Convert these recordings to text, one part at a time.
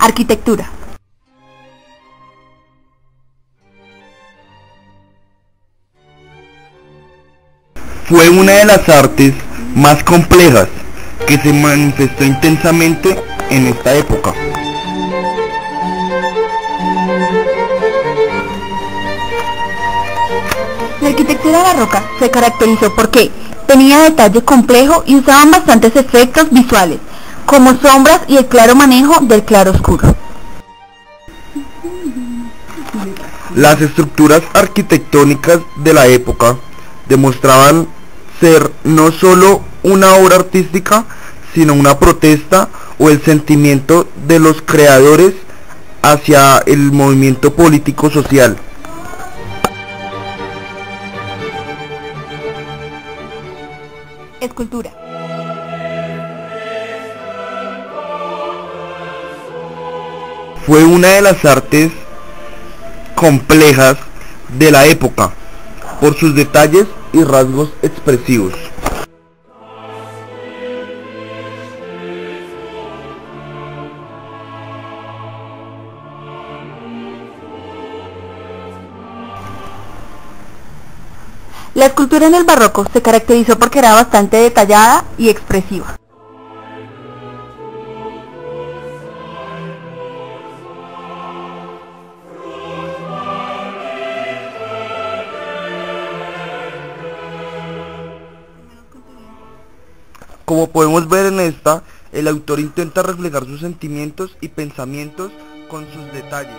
Arquitectura. Fue una de las artes más complejas que se manifestó intensamente en esta época. La arquitectura barroca se caracterizó porque tenía detalle complejo y usaban bastantes efectos visuales, como sombras y el claro manejo del claroscuro. Las estructuras arquitectónicas de la época demostraban ser no solo una obra artística, sino una protesta o el sentimiento de los creadores hacia el movimiento político-social. Escultura. Fue una de las artes complejas de la época por sus detalles y rasgos expresivos. La escultura en el barroco se caracterizó porque era bastante detallada y expresiva. Como podemos ver en esta, el autor intenta reflejar sus sentimientos y pensamientos con sus detalles.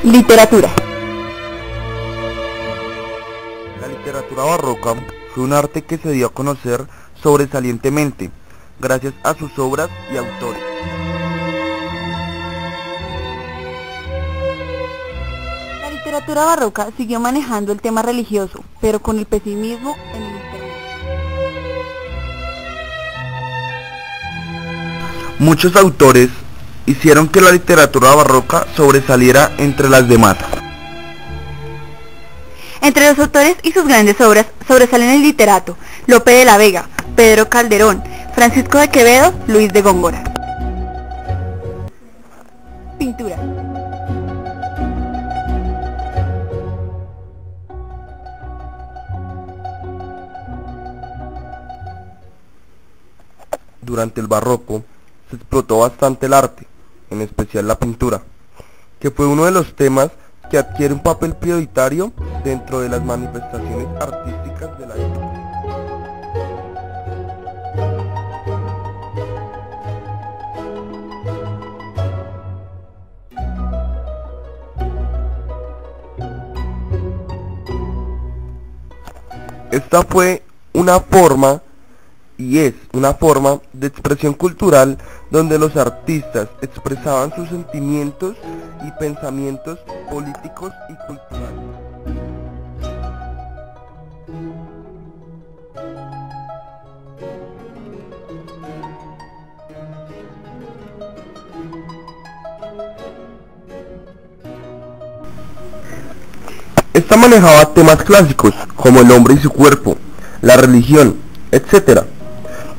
Literatura. La literatura barroca fue un arte que se dio a conocer sobresalientemente gracias a sus obras y autores. La literatura barroca siguió manejando el tema religioso, pero con el pesimismo en el intermedio. Muchos autores hicieron que la literatura barroca sobresaliera entre las demás. Entre los autores y sus grandes obras sobresalen el literato Lope de la Vega, Pedro Calderón, Francisco de Quevedo, Luis de Góngora. Pintura. Durante el barroco se explotó bastante el arte, en especial la pintura, que fue uno de los temas que adquiere un papel prioritario dentro de las manifestaciones artísticas de la época. Esta fue una forma y es una forma de expresión cultural donde los artistas expresaban sus sentimientos y pensamientos políticos y culturales. Esta manejaba temas clásicos como el hombre y su cuerpo, la religión, etc.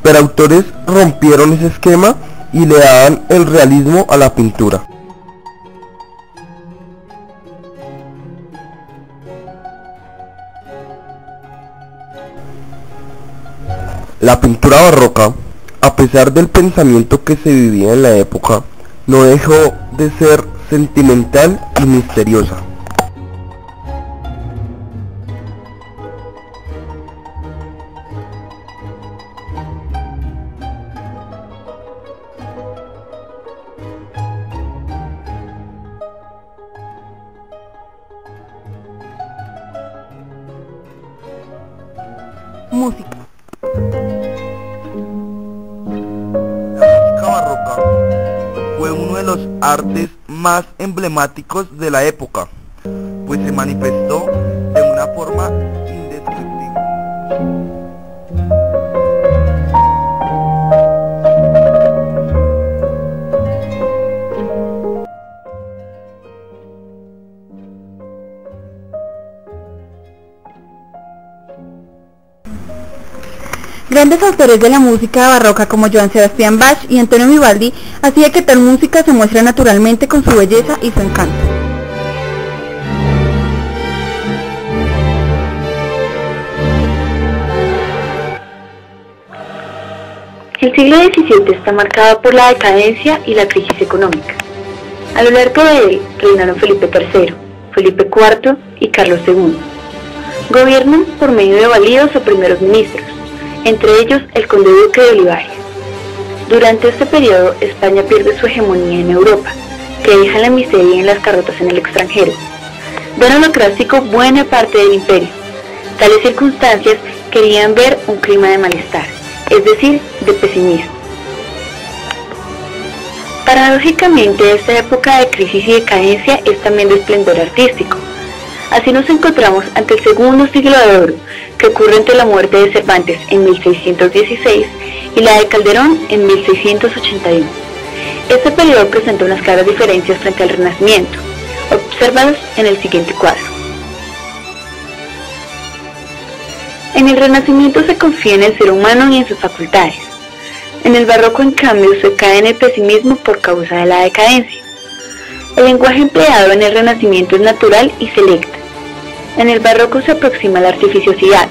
Pero autores rompieron ese esquema y le daban el realismo a la pintura. La pintura barroca, a pesar del pensamiento que se vivía en la época, no dejó de ser sentimental y misteriosa. Música. La música barroca fue uno de los artes más emblemáticos de la época, pues se manifestó de una forma indescriptible. Grandes autores de la música barroca como Johann Sebastian Bach y Antonio Vivaldi hacía que tal música se muestre naturalmente con su belleza y su encanto. El siglo XVII está marcado por la decadencia y la crisis económica. A lo largo de él reinaron Felipe III, Felipe IV y Carlos II. Gobiernan por medio de validos o primeros ministros, entre ellos el conde duque de Olivares. Durante este periodo, España pierde su hegemonía en Europa, que deja la miseria en las carrotas en el extranjero. Dan al eclesiástico buena parte del imperio. Tales circunstancias querían ver un clima de malestar, es decir, de pesimismo. Paradójicamente, esta época de crisis y decadencia es también de esplendor artístico. Así nos encontramos ante el segundo siglo de oro, que ocurre entre la muerte de Cervantes en 1616 y la de Calderón en 1681. Este periodo presenta unas claras diferencias frente al Renacimiento, observados en el siguiente cuadro. En el Renacimiento se confía en el ser humano y en sus facultades. En el Barroco, en cambio, se cae en el pesimismo por causa de la decadencia. El lenguaje empleado en el Renacimiento es natural y selecto. En el Barroco se aproxima la artificiosidad.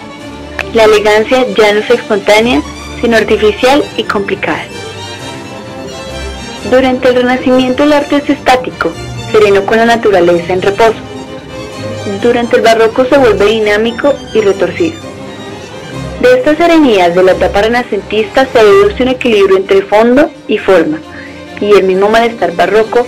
La elegancia ya no es espontánea, sino artificial y complicada. Durante el Renacimiento el arte es estático, sereno con la naturaleza en reposo. Durante el Barroco se vuelve dinámico y retorcido. De esta serenidad de la etapa renacentista se deduce un equilibrio entre fondo y forma, y el mismo malestar barroco